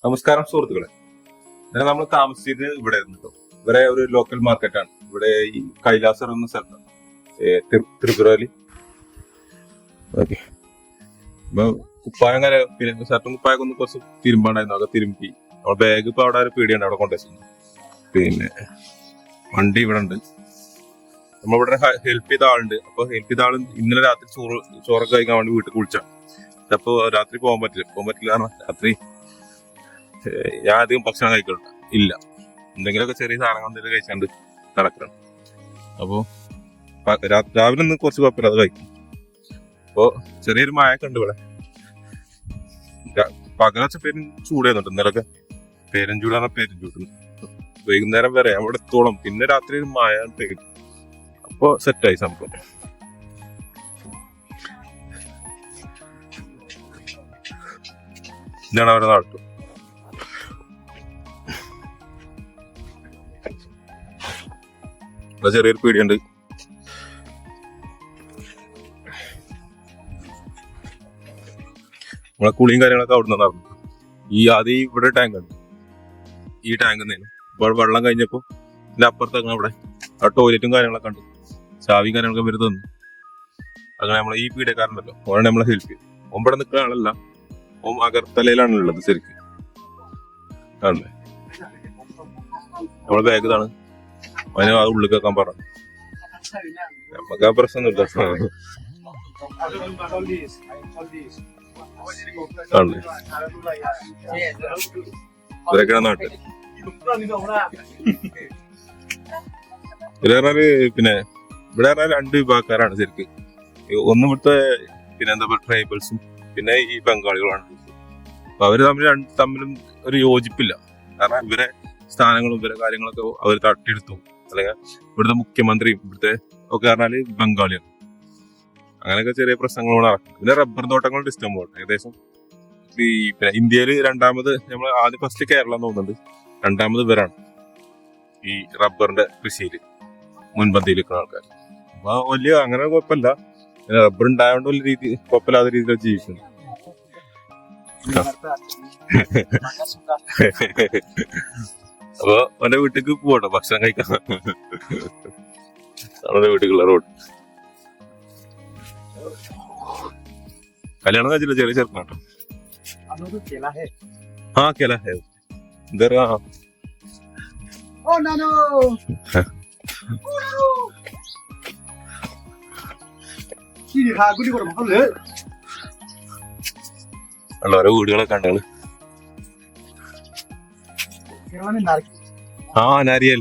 നമസ്കാരം സുഹൃത്തുക്കളെ. ഇന്നലെ നമ്മൾ താമസിച്ചത് ഇവിടെ ആയിരുന്നു. ഇവിടെ ഒരു ലോക്കൽ മാർക്കറ്റാണ്. ഇവിടെ ഈ കൈലാസർ എന്ന സ്ഥലത്താണ്, ത്രിപുരയില്. ഓക്കെ, ഇപ്പൊ കുപ്പായം പിന്നെ ഷർട്ടും കുപ്പായൊക്കെ ഒന്ന് കുറച്ച് തിരുമ്പാണ്ടായിരുന്നു. അതൊക്കെ തിരുമ്പി നമ്മുടെ ബാഗ് ഇപ്പൊ അവിടെ ഒരു പീടിയാണ്, അവിടെ കൊണ്ടുവച്ചു. പിന്നെ വണ്ടി ഇവിടെ ഉണ്ട്. നമ്മളിവിടെ ഹെൽപ്പ് ചെയ്ത ആളുണ്ട്. അപ്പൊ ഹെൽപ്പ് ചെയ്ത ആള് ഇന്നലെ രാത്രി ചോറൊക്കെ കഴിക്കാൻ വേണ്ടി വീട്ടിൽ കുളിച്ചാണ്. അപ്പൊ രാത്രി പോകാൻ പറ്റില്ല കാരണം രാത്രി ഞാൻ അധികം ഭക്ഷണം കഴിക്കണ്ട ഇല്ല, എന്തെങ്കിലുമൊക്കെ ചെറിയ സാധനങ്ങൾ എന്തെങ്കിലും കഴിച്ചാണ്ട് നടക്കണം. അപ്പോ രാവിലെ ഒന്ന് കുറച്ച് കുഴപ്പമില്ല, അത് കഴിക്കും. അപ്പോ ചെറിയൊരു മഴയൊക്കെ ഉണ്ട് ഇവിടെ. പകലച്ച പേരും ചൂട് ചെയ്യുന്നുണ്ട്. ഇന്നലൊക്കെ പേരഞ്ചൂടാണ് പേരഞ്ചൂട്. വൈകുന്നേരം വരെ അവിടെ എത്തോളം, പിന്നെ രാത്രി ഒരു മഴ പെയ്യും. അപ്പോ സെറ്റായി സംഭവം. ഇതാണ് അവരുടെ നാട്ടു. ചെറിയൊരു പീടിയുണ്ട്. നമ്മളെ കുളിയും കാര്യങ്ങളൊക്കെ അവിടെ നിന്ന് നടന്നു. ആദ്യം ഇവിടെ ടാങ്ക് ഉണ്ട്. ഈ ടാങ്ക് ഇപ്പോൾ വെള്ളം കഴിഞ്ഞപ്പോ ഇതിന്റെ അപ്പുറത്തൊക്കെ അവിടെ ആ ടോയ്ലറ്റും കാര്യങ്ങളൊക്കെ ഉണ്ട്. ചാവിയും കാര്യങ്ങളൊക്കെ ഇവര് തന്നു. അങ്ങനെ നമ്മളെ ഈ പീഡിയക്കാരുണ്ടല്ലോ, ഓനെ നമ്മളെ ഹെൽപ്പ് ചെയ്തു. ഓമ്പടെ നിൽക്കുന്ന ആളല്ല, ഓം അഗർത്തലയിലാണ് ഉള്ളത് ശരിക്കും. ആണല്ലേ, നമ്മളെ ബാഗ് ഇതാണ്. അതിന് ആ ഉള്ളിൽ കേൾക്കാൻ പറഞ്ഞു. നമുക്ക് ആ പ്രശ്നമൊന്നുമില്ല. ആണല്ലേ, ഇവരൊക്കെയാണ് നാട്ടിൽ. ഇവര് പറഞ്ഞാല് പിന്നെ ഇവിടെ പറഞ്ഞാൽ രണ്ട് വിഭാഗക്കാരാണ് ശരിക്ക്. ഒന്നും ഇവിടുത്തെ പിന്നെ എന്താ പറയുക ട്രൈബൽസും പിന്നെ ഈ ബംഗാളികളാണ്. അപ്പൊ അവര് തമ്മിലും ഒരു യോജിപ്പില്ല. കാരണം ഇവരെ സ്ഥാനങ്ങളും ഇവരെ കാര്യങ്ങളൊക്കെ അവർ തട്ടിയെടുത്തു. അല്ലെങ്കിൽ ഇവിടുത്തെ മുഖ്യമന്ത്രിയും ഇവിടുത്തെ ഒക്കെ പറഞ്ഞാല് ബംഗാളിയാണ്. അങ്ങനെയൊക്കെ ചെറിയ പ്രശ്നങ്ങളോട് നടക്കും. പിന്നെ റബ്ബർ തോട്ടങ്ങളുടെ ഇഷ്ടം പോലെ ഏകദേശം ഈ പിന്നെ ഇന്ത്യയിൽ രണ്ടാമത്, നമ്മൾ ആദ്യം ഫസ്റ്റ് കേരളം തോന്നുന്നുണ്ട്, രണ്ടാമത് ഇവരാണ് ഈ റബ്ബറിന്റെ കൃഷിയിൽ മുൻപന്തിയിൽ നിൽക്കുന്ന ആൾക്കാർ. അപ്പൊ വലിയ അങ്ങനെ കുഴപ്പമില്ല. റബ്ബർ ഉണ്ടായതുകൊണ്ട് വലിയ രീതി കുഴപ്പമില്ലാത്ത രീതിയിൽ ജീവിക്കുന്നു. അപ്പൊ അവന്റെ വീട്ടിലേക്ക് പോകട്ടോ ഭക്ഷണം കഴിക്കാൻ. അവന്റെ വീട്ടിലുള്ള റോഡ്. കല്യാണം കഴിച്ചില്ല, ചെറിയ ചെറുക്കനാട്ടോ. ആ കേല ഹേ ഇधर. ഓരോ വീടുകളൊക്കെ കണ്ടാണ്. ആ നാരിയൽ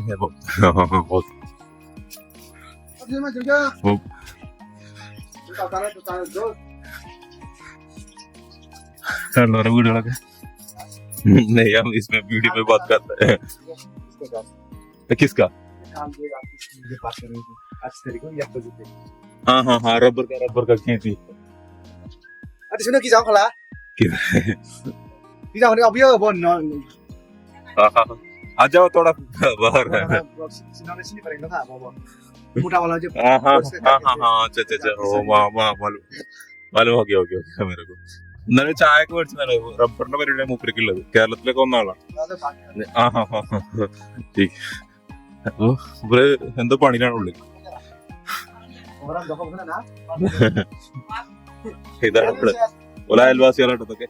ഓരോ വീടുകളൊക്കെ. इसमें ब्यूटी पे बात करता है किसका? हाँ हाँ हाँ, रबर का खेती. अरे सुनो की जाओ खला की जाओ ने अभी वो हाँ हाँ आ जाओ थोड़ा बाहर. सिनाने से नहीं करेंगे ना वो मोटा वाला जो. हाँ हाँ हाँ हाँ अच्छा ओ वाह मालूम हो गया मेरे को. എന്നാലും ചായ ഒക്കെ മേടിച്ചാലോ, റബ്ബറിന്റെ പരിപാടിയാണ് മൂപ്പരിക്കുള്ളത്. കേരളത്തിലൊക്കെ വന്ന ആളാണ്. ആ ഹാ ഹാ ഹാ. അപ്പൊ ഇവര് എന്തോ പണിയിലാണ് ഉള്ളിൽ. ഇതാണ് ഇവിടെ ഓല അയൽവാസികളായിട്ടൊക്കെ.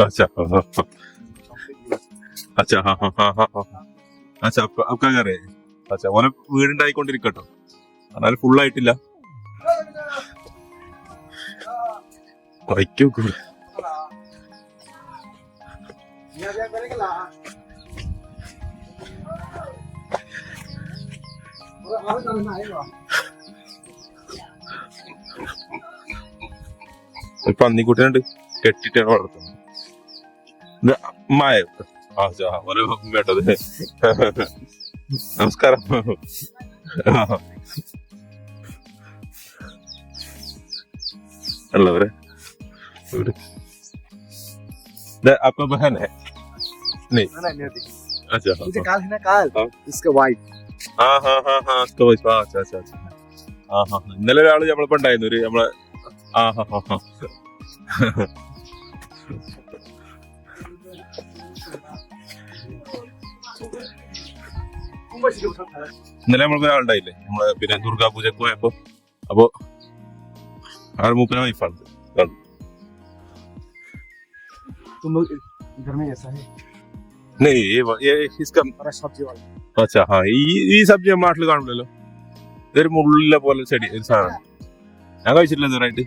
अच्छा हाँ हाँ हाँ हाँ हाँ. अच्छा अब क्या कर रहे हैं? अच्छा ഓനെ വീടുണ്ടായിക്കൊണ്ടിരിക്കട്ടോ, എന്നാൽ ഫുൾ ആയിട്ടില്ല. വയ്ക്കൂ കൂടെ ഒരു പന്നിക്കുട്ടിനുണ്ട്, കെട്ടിട്ടാണ് വളർത്തുന്നത്. മായ വേണ്ടത്. നമസ്കാരം. ഉള്ളവരെ आपका बहन है? नहीं अच्छा. मुझे काल है ना, काल इसका वाइफ ഇന്നലെ ഒരാള് നമ്മളിപ്പോ ഉണ്ടായിരുന്നു ഒരു നമ്മളെ ഇന്നലെ നമ്മൾക്ക് ഒരാളുണ്ടായില്ലേ നമ്മളെ പിന്നെ ദുർഗാ പൂജക്ക് പോയപ്പോ അപ്പൊ ആൾ മൂപ്പന വൈഫാണ് ഈ സബ്ജി നമ്മുടെ നാട്ടിൽ കാണില്ലല്ലോ. ഇതൊരു മുള്ള പോലെ ചെടി ഒരു സാധനം ഞാൻ കഴിച്ചിട്ടില്ല ഇതുവരായിട്ട്.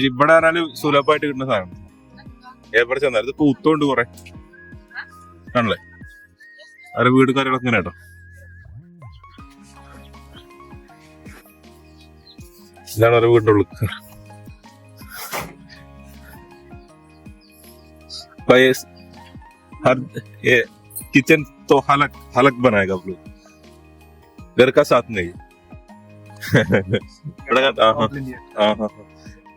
ഇവിടെ പറഞ്ഞാല് സുലഭമായിട്ട് കിട്ടുന്ന സാധനം. എവിടെ ചെന്നാലും ഇത് പൂത്തോണ്ട് കുറെ ആണല്ലേ. അവരെ വീട് കാര്യങ്ങളൊക്കെ ഇങ്ങനെ കേട്ടോ. ഇതാണ് അവരുടെ വീടിന്റെ ഉള്ളിൽ. किचन तो हलक हलक बनाएगा आप लोग घर का साथ नहीं.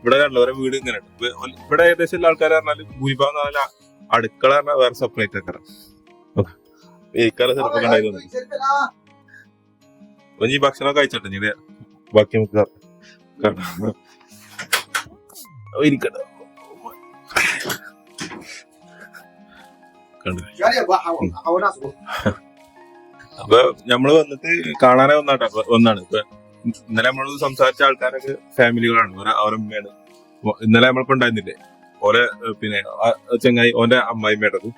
ഇവിടെ കണ്ടോ ഓരോ വീട് ഇങ്ങനെ. ഇവിടെ ഏകദേശം എല്ലാ ആൾക്കാർ പറഞ്ഞാല് ഭൂരിഭാഗം പറഞ്ഞാൽ അടുക്കള പറഞ്ഞാൽ വേറെ സെപ്പറേറ്റ് ആക്കാറ്. ഈക്കാലം ചെറുപ്പം കണ്ടായിരുന്നു. അപ്പൊ ഈ ഭക്ഷണം കഴിച്ചോട്ടെ നീ ബാക്കി നമുക്ക് ഇരിക്കട്ടെ. അപ്പൊ നമ്മള് വന്നിട്ട് കാണാനേ ഒന്നാണ്. ഇപ്പൊ ഇന്നലെ നമ്മളോട് സംസാരിച്ച ആൾക്കാരൊക്കെ ഫാമിലികളാണ്. അവരമ്മയാണ് ഇന്നലെ നമ്മളിപ്പോ ഉണ്ടായിരുന്നില്ലേ ഓലെ പിന്നെ ചെങ്ങായി ഓന്റെ അമ്മായിമ്മേട്ടത്.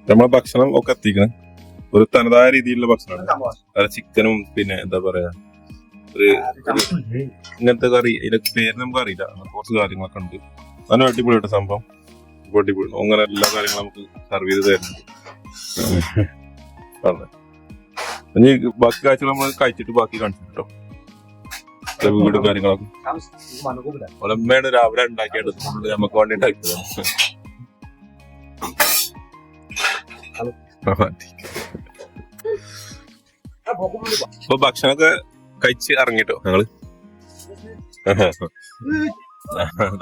നമ്മളെ ഭക്ഷണം ഒക്കെ എത്തിക്കണം. ഒരു തനതായ രീതിയിലുള്ള ഭക്ഷണമാണ്. അത് ചിക്കനും പിന്നെ എന്താ പറയാ ഒരു ഇങ്ങനത്തെ കറി. ഇതിന്റെ പേര് നമുക്ക് അറിയില്ല. കുറച്ച് കാര്യങ്ങളൊക്കെ ഉണ്ട്. നല്ല അടിപൊളിയായിട്ട് സംഭവം. അടിപൊളി അങ്ങനെ എല്ലാ കാര്യങ്ങളും നമുക്ക് സർവ് ചെയ്ത് തരുന്നുണ്ട്. ഇനി ബാക്കി കാഴ്ചകൾ നമ്മൾ കഴിച്ചിട്ട് ബാക്കി കാണിച്ചിട്ടോ. വീടും കാര്യങ്ങളൊക്കെ ഒലമ്മയാണ് രാവിലെ ഉണ്ടാക്കിയിട്ട് നമുക്ക് വേണ്ടി ഉണ്ടാക്കിയതാണ്. അപ്പൊ ഭക്ഷണമൊക്കെ കഴിച്ച് ഇറങ്ങിട്ടോ ഞങ്ങള്.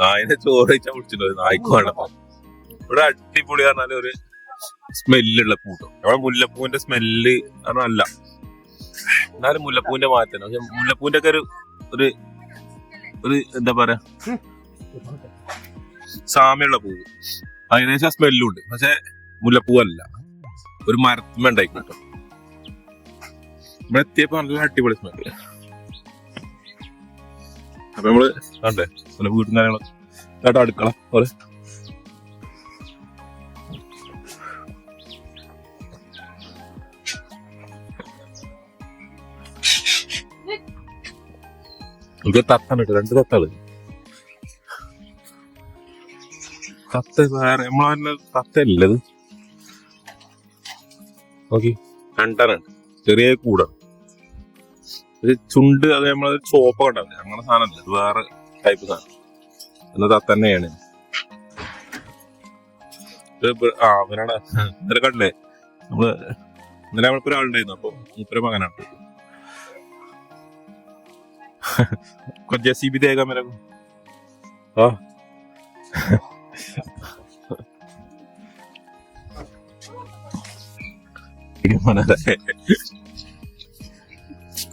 നായനെ ചോറ് കഴിച്ചാൽ വിളിച്ചിട്ടോ. നായ്ക്ക് വേണ്ടപ്പോ ഇവിടെ അടിപൊളി പറഞ്ഞാല് ഒരു സ്മെല്ലുള്ള പൂട്ടോ. നമ്മളെ മുല്ലപ്പൂവിന്റെ സ്മെല്ല് പറഞ്ഞല്ല. എന്നാലും മുല്ലപ്പൂവിന്റെ മാറ്റം. പക്ഷെ മുല്ലപ്പൂവിന്റെ ഒക്കെ ഒരു എന്താ പറയാ സാമ്യമുള്ള പൂവ്. ഏകദേശം സ്മെല്ലും ഉണ്ട്. പക്ഷെ മുല്ലപ്പൂവല്ല, ഒരു മരത്തുമ്മ ഉണ്ടായിക്കോട്ടോ. ഇവിടെ എത്തിയപ്പോ നല്ല അടിപൊളി സ്മെല്ല്. അപ്പൊ നമ്മള് കണ്ടേ പല വീട്ടും കാര്യങ്ങളൊക്കെ കേട്ടോ. അടുക്കള പോലെ നമുക്ക് തത്താണ് കേട്ടോ. 2 തത്താള്. തത്ത വേറെ നമ്മളെ തത്തല്ലത്. നോക്കി 2 ചെറിയ കൂടാണ്. ഒരു ചുണ്ട് അത് നമ്മള് ചോപ്പൊക്കെ ഉണ്ടാവില്ല, അങ്ങനെ സാധനമല്ല. ഇത് വേറെ ടൈപ്പ് സാധനം. എന്നത് തന്നെയാണ്. അവനാണ് ഇന്നലെ കണ്ടില്ലേ നമ്മള്. ഇന്നലെ നമ്മളിപ്പോ ഒരാളുണ്ടായിരുന്നു. അപ്പൊ മൂപ്പര മകനാണ്. ജെസിബി തേകാൻ വരാ.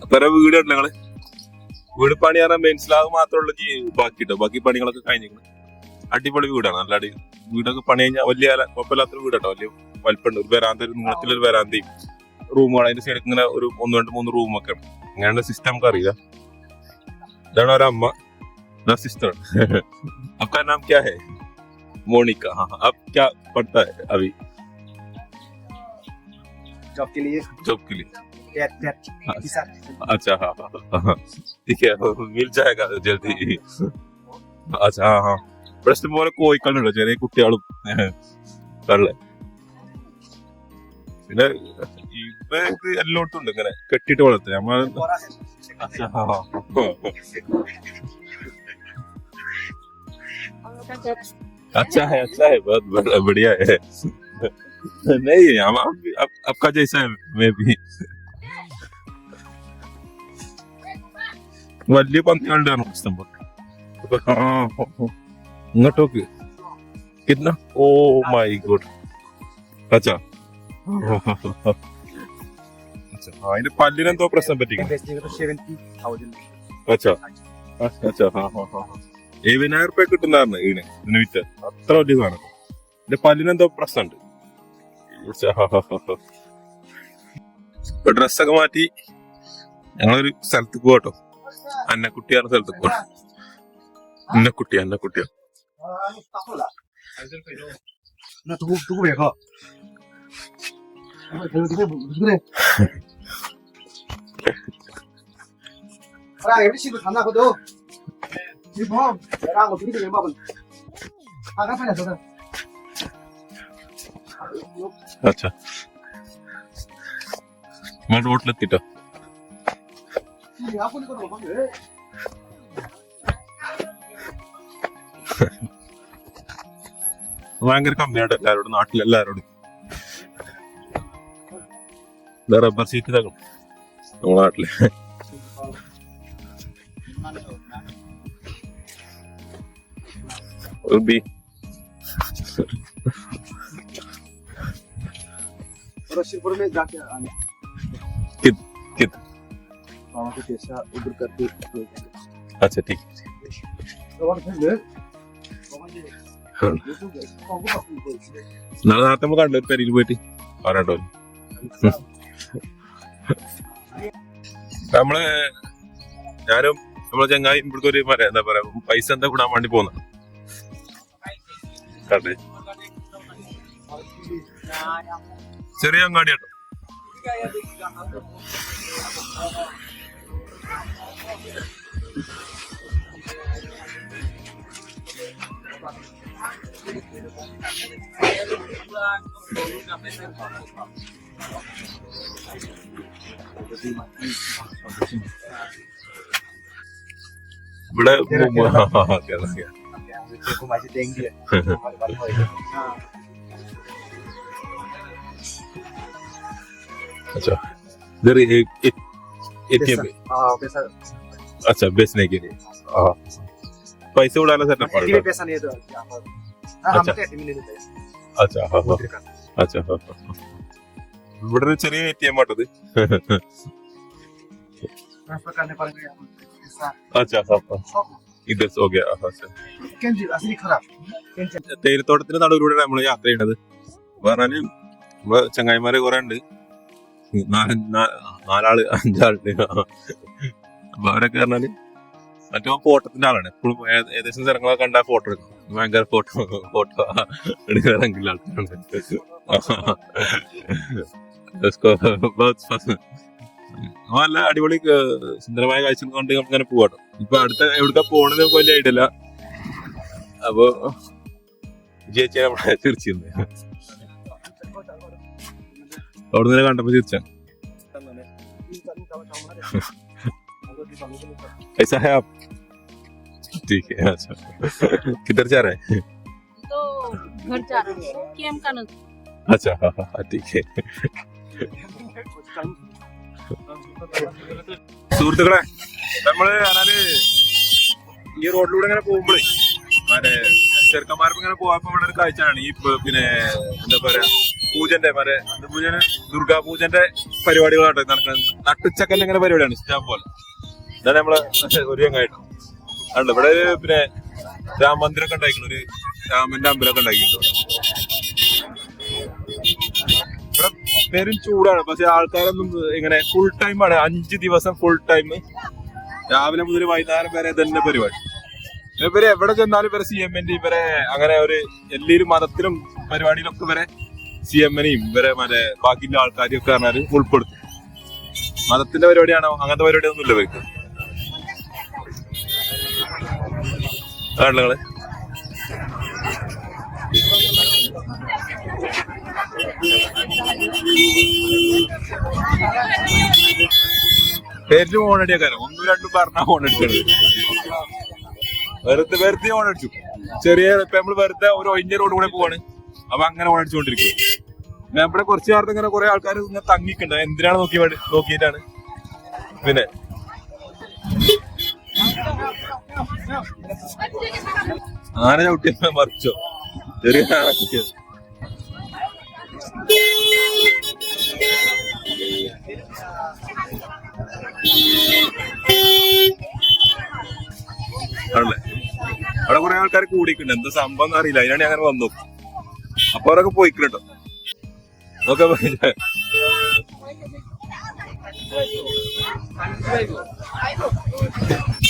അപ്പൊ വീട് ഉണ്ട് ഞങ്ങള്. വീട് പണി പറഞ്ഞാൽ മെയിൻ സ്ലാബ് മാത്രമുള്ള ബാക്കി കേട്ടോ. ബാക്കി പണികളൊക്കെ കഴിഞ്ഞിരിക്കണം. അടിപൊളി വീടാണ്. നല്ല വീടൊക്കെ പണി കഴിഞ്ഞാൽ വലിയ കുഴപ്പമില്ലാത്തൊരു വീട് കേട്ടോ. വലിയ വലിപ്പമുണ്ട്. ഒരു വരാന്ത, നീളത്തിലൊരു വരാന്തയും റൂമുമാണ്. അതിന്റെ സൈഡിൽ ഇങ്ങനെ ഒരു 1, 2, 3 റൂമൊക്കെ ഉണ്ട്. അങ്ങനെയുള്ള സിസ്റ്റം നമുക്ക് അറിയില്ല. ഇതാണ് ഒരമ്മ, സിസ്റ്റർ. आपका नाम क्या है? मोनिका. हाँ, अब क्या पढ़ता है अभी? जॉब के लिए अच्छा. हाँ ठीक है, मिल जाएगा जल्दी. अच्छा हाँ. പ്രശ്നം പോലെ കോഴിക്കളുണ്ടോ ചെറിയ കുട്ടികളും കള്ളെ. പിന്നെ ഇത് എല്ലായിടത്തും ഉണ്ട് ഇങ്ങനെ കെട്ടിട്ട് വളർത്തുക. നമ്മൾ अच्छा है बहुत बढ़िया है. नहीं हम आपका जैसा है मैं भी. വലിയ പന്തികളുടെ ഇഷ്ടം പോലെ. ഇങ്ങോട്ടോക്ക് कितना? Oh my God. अच्छा. अच्छा हाँ അതിന്റെ പല്ലിനെന്തോ പ്രശ്നം പറ്റിക്കണം. बेचने का तो 70,000. अच्छा. अच्छा हाँ हाँ हाँ. 70,000 രൂപ കിട്ടുന്നതാണ് ഇതിന് വിറ്റ്. അത്ര വലിയ സാധനം. എന്റെ പല്ലിനെന്തോ പ്രശ്നമുണ്ട്. ഇപ്പൊ ഡ്രസ്സൊക്കെ മാറ്റി ഞങ്ങളൊരു സ്ഥലത്ത് പോകട്ടോ. അന്നക്കുട്ടിയാണ് സ്ഥലത്ത് പോവാ. അന്നക്കുട്ടിയാ. 나 누구 왜 가? 그래. 그래, MBC도 간다거든. 지금 내가 한 거 둘이 멤버분. 아, 깜짝이야, 저는. अच्छा നമ്മൾ റോട്ടിലെത്തിട്ടോ. 야, 보니까 너 왜? ഭയങ്കര കമ്മിയായിട്ട് എല്ലാവരോടും നാട്ടിലെല്ലാവരോടും റബ്ബർ സീറ്റ് തകും നമ്മളെ നാട്ടില്. ബി रशीदपुर में जाके आने. कित वहाँ पे पैसा उधर करके. अच्छा ठीक है. और फिर ले. നാളെ നേരത്തെ നമ്മൾ കണ്ടു ഒരു പെരിയിൽ പോയിട്ട് ആരാട്ടോ നമ്മള് ഞാനും നമ്മളെ ചങ്ങായി ഇവിടുത്തെ ഒരു എന്താ പറയാ പൈസ എന്താ കൂടാൻ വേണ്ടി പോകുന്ന കണ്ടേ ചെറിയ അങ്ങാടി കേട്ടോ. ഇവിടെ को माझी देंगी है. अच्छा इधर एटीएम. हाँ, पैसा. अच्छा बेचने के लिए. हाँ पैसे उड़ाना सेटअप एटीएम पैसा नहीं है तो. हाँ, हम तो एटीएम नहीं देते. अच्छा हाँ हाँ. अच्छा हाँ हाँ. ഇവിടെ ഒരു ചെറിയ എടിഎം ആട്ടത്. ट्रांसफर करने पर पैसा. अच्छा हाँ इधर हो गया. हाँ सर. केंजी असली खराब. केंजी. തേയിലത്തോട്ടത്തിന്റെ നടുവിലൂടെ നമ്മൾ യാത്ര ചെയ്യണത്. പറഞ്ഞാല് നമ്മളെ ചങ്ങായിമാരെ കുറെ ഉണ്ട്. നാലാള് അഞ്ചാളുണ്ട്. അപ്പൊ അവരൊക്കെ പറഞ്ഞാല് മറ്റോ ഫോട്ടോത്തിന്റെ ആളാണ്. എപ്പോഴും ഏകദേശം സ്ഥലങ്ങളൊക്കെ കണ്ടാ ഫോട്ടോ എടുക്കും. ഭയങ്കര ഫോട്ടോ എടുക്കാറെങ്കിലും ആൾക്കാരുണ്ട്. നല്ല അടിപൊളി സുന്ദരമായ കാഴ്ച കൊണ്ട് നമുക്ക് അങ്ങനെ പോവാട്ടോ. ഇപ്പൊ അടുത്ത എവിടുക്ക പോണത് നമുക്ക് വലിയ ഐഡിയ ഇല്ല. അപ്പൊ ചേച്ചി നമ്മളെ ചിരിച്ചിരുന്നു. അവിടെ നിന്ന് കണ്ടപ്പോ ചിരിച്ചാ. ऐसा है आप? ठीक है. अच्छा किधर जा रहे हैं? तो घर जा रहे हैं केम का न. अच्छा हाँ हाँ ठीक है. സുഹൃത്തുക്കളെ നമ്മള് പറഞ്ഞാല് ഈ റോഡിലൂടെ ഇങ്ങനെ പോകുമ്പോഴേ മറ്റേ ചെറുക്കന്മാർക്ക് ഇങ്ങനെ പോയപ്പോ ഇവിടെ ഒരു കാഴ്ചയാണ് ഈ പിന്നെ എന്താ പറയാ പൂജന്റെ മറ്റേ പൂജന് ദുർഗാ പൂജന്റെ പരിപാടികളാട്ടോ നടക്കുന്നത്. നട്ടുച്ചക്കല്ല ഇങ്ങനെ പരിപാടിയാണ് ഇഷ്ടം പോലെ. ഇതാണ് നമ്മള് ഒരു ചങ്ങായിട്ട് ആണ് ഇവിടെ പിന്നെ രാമമന്ദിരമൊക്കെ ഉണ്ടായിരിക്കുന്നു. ഒരു രാമന്റെ അമ്പലമൊക്കെ ഉണ്ടാക്കിയിട്ടുണ്ട്. ഇവിടെ പേരും ചൂടാണ്. പക്ഷെ ആൾക്കാരൊന്നും ഇങ്ങനെ ഫുൾ ടൈം ആണ്. 5 ദിവസം ഫുൾ ടൈം രാവിലെ മുതൽ വൈകുന്നേരം വരെ തന്നെ പരിപാടി. ഇവരെ എവിടെ ചെന്നാലും ഇവരെ CMന്റെ ഇവരെ അങ്ങനെ ഒരു എല്ലാവരും മതത്തിലും പരിപാടിയിലൊക്കെ ഇവരെ CMനെയും ഇവരെ മറ്റേ ബാക്കിയുള്ള ആൾക്കാരെയും ഒക്കെ പറഞ്ഞാല് ഉൾപ്പെടുത്തും. മതത്തിന്റെ പരിപാടിയാണോ അങ്ങനത്തെ പരിപാടി ഒന്നും ഇല്ല ഇവർക്ക്. ആളുകള് പേരിന് ഫോണടിയാക്കാരോ 1-2 പറഞ്ഞാ ഫോണടിച്ചത്. വെറുതെ ഫോണടിച്ചു. ചെറിയ ഇപ്പൊ നമ്മള് വെറുതെ ഒരു ഒഴിഞ്ഞ റോഡ് കൂടെ പോവാണ്. അപ്പൊ അങ്ങനെ ഫോണടിച്ചുകൊണ്ടിരിക്കും. നമ്മുടെ കുറച്ച് കാലത്ത് ഇങ്ങനെ കുറെ ആൾക്കാർ ഇങ്ങനെ തങ്ങിക്കണ്ട. എന്തിനാണ് നോക്കിയിട്ടാണ് പിന്നെ ആന ചവിട്ടിയ മറിച്ചോ. ചെറിയ ആണല്ലേ. അവിടെ കുറെ ആൾക്കാർ കൂടിയിട്ടുണ്ട്, എന്താ സംഭവം എന്ന് അറിയില്ല, അതിനാണ് അങ്ങനെ വന്നു. അപ്പൊ അവരൊക്കെ പോയിക്കണോ ഓക്കെ.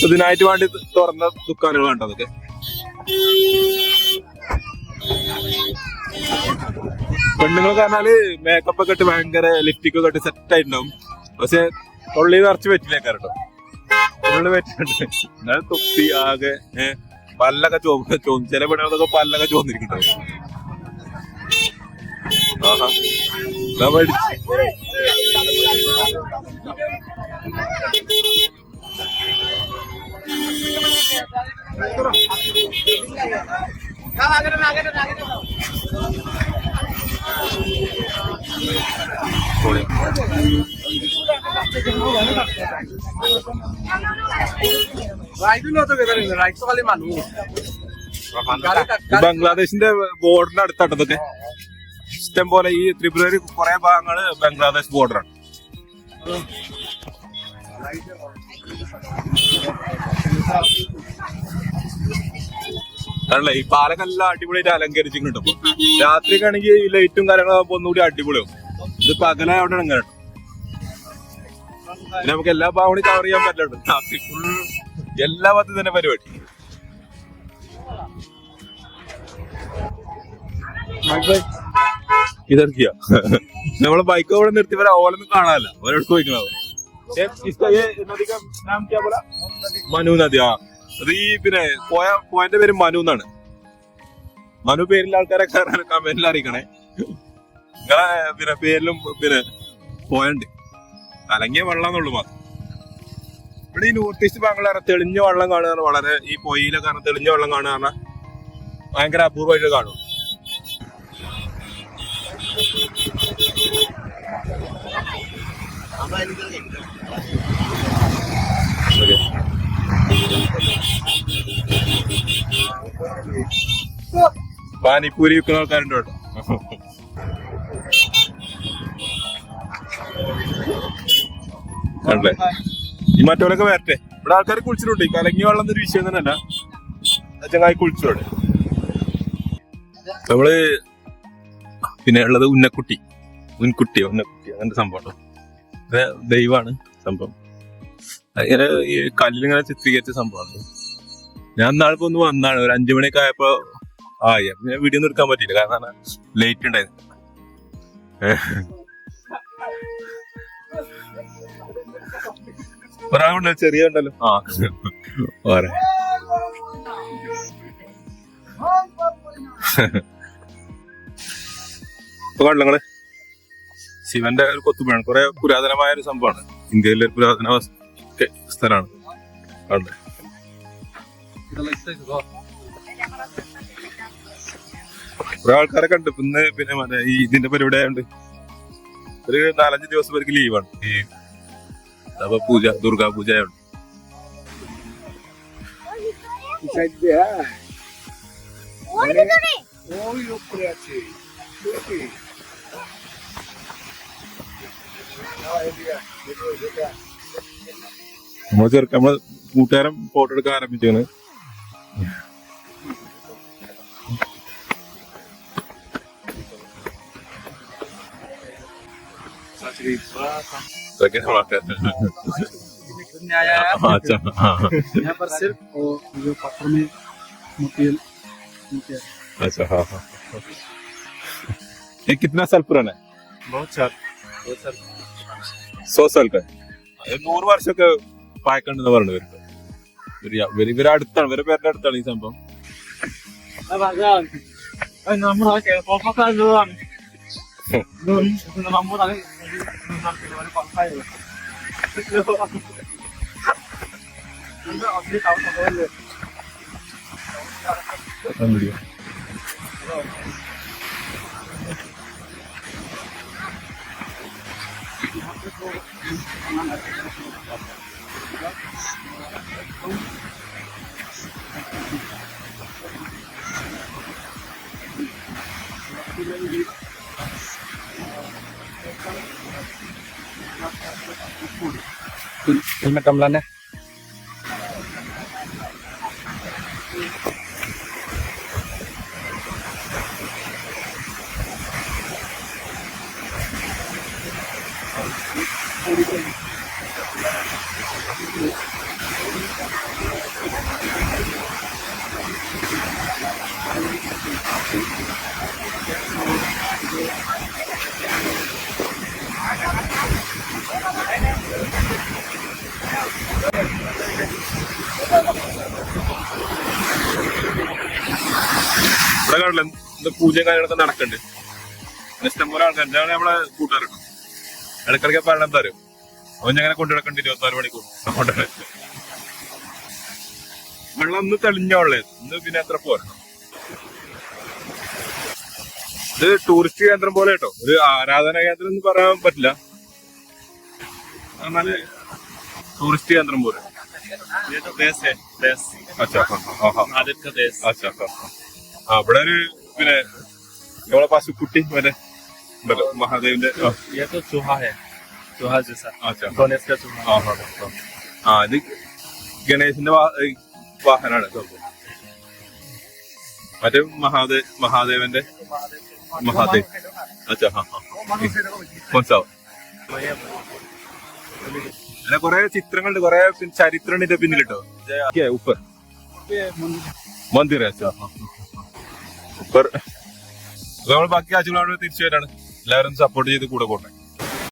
ഇതിനായിട്ട് വേണ്ടി തുറന്ന ദുക്കാനുകളാണ് അതൊക്കെ. പെണ്ണുങ്ങൾ പറഞ്ഞാല് മേക്കപ്പ് ഒക്കെ ഇട്ട് ഭയങ്കര ലിപ്സ്റ്റിക് ഒക്കെ ഇട്ട് സെറ്റ് ആയിട്ടുണ്ടാവും. പക്ഷെ തൊള്ളി നിറച്ച് പറ്റില്ല കേട്ടോ, തൊള്ളി പറ്റുന്നുണ്ട്. എന്നാൽ തൊപ്പി ആകെ പല്ലൊക്കെ ചില പെണ്ണുകളൊക്കെ പല്ലൊക്കെ ചോന്നിരിക്കണ്ടോ. ആഹാ ബംഗ്ലാദേശിന്റെ ബോർഡറിന്റെ അടുത്താട്ടതൊക്കെ ഇഷ്ടം പോലെ. ഈ ത്രിപുരയിൽ കുറെ ഭാഗങ്ങള് ബംഗ്ലാദേശ് ബോർഡറാണ്. ആണല്ലേ. ഈ പാലക്കെല്ലാം അടിപൊളിയായിട്ട് അലങ്കരിച്ചിട്ടുണ്ട്. ഇപ്പൊ രാത്രിക്കാണെങ്കിൽ ഈ ലൈറ്റും കാര്യങ്ങളൊക്കെ ഒന്നുകൂടി അടിപൊളിയാവും. ഇത് പകല അവിടെ അങ്ങനെ പിന്നെ നമുക്ക് എല്ലാ ഭാഗങ്ങളും കവർ ചെയ്യാൻ പറ്റുള്ളൂ. രാത്രി ഫുൾ എല്ലാ ഭാഗത്തും തന്നെ പരിപാടി. ഇതെടുക്കിയ നമ്മളെ ബൈക്ക് അവിടെ നിർത്തി വരെ ഓലൊന്നും കാണാനല്ല, ഓരോട് ചോദിക്കണത്. മനു നദി. ആ അത് ഈ പിന്നെ പോയന്റെ പേര് മനു എന്നാണ്. മനു പേരിലെ ആൾക്കാരെ കമന്റിൽ അറിയിക്കണേ. നിങ്ങളെ പിന്നെ പേരിലും പിന്നെ പോയണ്ട് കലങ്ങിയ വെള്ളം എന്നുള്ളു മാത്രം. ഇവിടെ ഈ നോർത്ത് ഈസ്റ്റ് ഭാഗങ്ങളെ തെളിഞ്ഞ വെള്ളം കാണുക വളരെ, ഈ പൊയിലെ കാരണം തെളിഞ്ഞ വെള്ളം കാണുക പറഞ്ഞാൽ ഭയങ്കര അപൂർവമായിട്ട് കാണും. പാനിപ്പൂരി വിൽക്കുന്ന ആൾക്കാരുണ്ട് കേട്ടോ. ആണല്ലേ. ഈ മറ്റവരൊക്കെ വരട്ടെ. ഇവിടെ ആൾക്കാർ കുളിച്ചിട്ടുണ്ട്. ഈ കലങ്ങിയ വെള്ളം എന്നൊരു വിഷയം തന്നെയല്ല, ചങ്ങായി കുളിച്ചോടെ. നമ്മള് പിന്നെ ഉള്ളത് ഉന്നക്കുട്ടി അങ്ങനത്തെ സംഭവം. ദൈവമാണ് സംഭവം. അങ്ങനെ ഈ കല്ലിലിങ്ങനെ ചിത്രീകരിച്ച സംഭവമാണ്. ഞാൻ നാളിപ്പോ ഒന്ന് വന്നാണ്, ഒരു 5 മണിയൊക്കെ ആയപ്പോ പിന്നെ വീഡിയോ ഒന്നും എടുക്കാൻ പറ്റിയില്ല, കാരണം ലേറ്റ് ഉണ്ടായിരുന്നു. ഒരാളുണ്ട്, ചെറിയ ഉണ്ടല്ലോ. വേറെ ഇപ്പൊ കണ്ടങ്ങള് ശിവന്റെ ഒരു കൊത്തുപണിയാണ്. കുറെ പുരാതനമായ ഒരു സംഭവമാണ്. ഇന്ത്യയിലെ ഒരു പുരാതന സ്ഥലമാണ്. അവിടെ കുറെ ആൾക്കാരൊക്കെ ഉണ്ട്. ഇന്ന് പിന്നെ മറ്റേ ഈ ഇതിന്റെ പരിപാടി ആയതുകൊണ്ട് ഒരു 4-5 ദിവസം പേർക്ക് ലീവാണ്. ഈ പൂജ, ദുർഗാ പൂജ ആയതുകൊണ്ട്. നമ്മള് കൂട്ടുകാരൻ ഫോട്ടോ എടുക്കാൻ ആരംഭിച്ചാണ്. अच्छा हाँ हाँ. ये कितना साल पुराना है? बहुत साल 100 साल का है. 100 വർഷമൊക്കെ പായക്കണ്ടെന്ന് പറഞ്ഞു. ഇവരെ അടുത്താണ്, ഇവരെ പേരുടെ അടുത്താണ് ഈ സംഭവം. Helmet tamlan ya. ഇവിടെ കാണില്ല എന്താ പൂജയും കാര്യങ്ങളൊക്കെ നടക്കുന്നുണ്ട്. ഇഷ്ടം പോലെ ആൾക്കാർ ഇതാണ് നമ്മളെ കൂട്ടുകാരുണ്ട്. ഇടക്കിടയ്ക്ക് പറയണം എന്താ അറിയോ, അവൻ ഞങ്ങനെ കൊണ്ടുനടക്കണ്ട് 24 മണിക്കൂർ കൊണ്ടുവരാൻ. വെള്ളം ഒന്ന് തെളിഞ്ഞ വെള്ളം, ഇന്ന് പിന്നെ എത്ര പോരണം. ഇത് ടൂറിസ്റ്റ് കേന്ദ്രം പോലെ കേട്ടോ, ഒരു ആരാധനാ കേന്ദ്രം എന്ന് പറയാൻ പറ്റില്ല, എന്നാല് ടൂറിസ്റ്റ് കേന്ദ്രം പോലെ. അച്ഛാ അച്ഛാ ആ ഇവിടെ ഒരു പിന്നെ നമ്മളെ പശുക്കുട്ടി മറ്റേ ഉണ്ടല്ലോ മഹാദേവിന്റെ. ആ ഇത് ഗണേശന്റെ വാഹനാണ് മറ്റേ മഹാദേവന്റെ മഹാദേവ്. അച്ഛാ മനസ്സിലാവും. അങ്ങനെ കൊറേ ചിത്രങ്ങളുണ്ട്, കൊറേ ചരിത്രം ഇതിന്റെ പിന്നിലിട്ടോ. ഉപ്പർ മന്ദിർ അച്ഛാ ഉപ്പർ. നമ്മൾ ബാക്കി ആഴ്ചകളോട് തിരിച്ചു വരാണ്. എല്ലാവരും സപ്പോർട്ട് ചെയ്ത് കൂടെ പോട്ടെ.